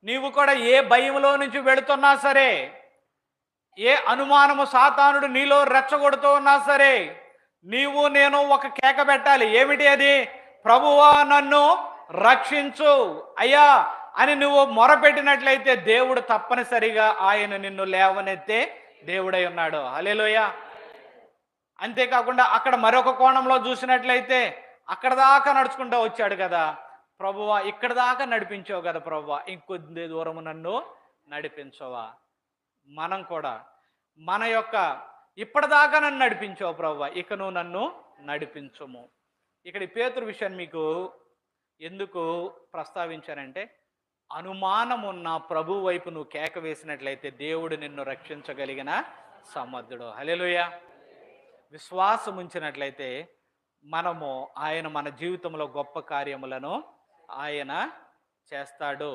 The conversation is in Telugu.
నీవు కూడా ఏ భయంలో నుంచి వెళుతున్నా సరే, ఏ అనుమానము సాతానుడు నీలో రెచ్చగొడుతూ ఉన్నా సరే, నీవు నేను ఒక కేక పెట్టాలి. ఏమిటి అది? ప్రభువా నన్ను రక్షించు అయ్యా అని నువ్వు మొరపెట్టినట్లయితే దేవుడు తప్పనిసరిగా ఆయన నిన్ను లేవనెత్తే దేవుడై ఉన్నాడు. హల్లెలూయా. అంతేకాకుండా అక్కడ మరొక కోణంలో చూసినట్లయితే అక్కడ దాకా నడుచుకుంటూ వచ్చాడు కదా, ప్రభువా ఇక్కడ దాకా నడిపించావు కదా ప్రభువా, ఇంకొద్ది దూరము నన్ను నడిపించవా. మనం కూడా మన యొక్క ఇప్పటిదాకా నన్ను నడిపించావు ప్రభువా, ఇక నువ్వు నన్ను నడిపించుము. ఇక్కడ ఈ పేతురు విషయాన్ని మీకు ఎందుకు ప్రస్తావించానంటే, అనుమానం ఉన్న ప్రభు వైపు నువ్వు కేక వేసినట్లయితే దేవుడు నిన్ను రక్షించగలిగిన సమర్థుడు. హల్లెలూయా. విశ్వాసం ఉంచినట్లయితే ఆయన మన జీవితంలో గొప్ప కార్యములను ఆయన చేస్తాడు.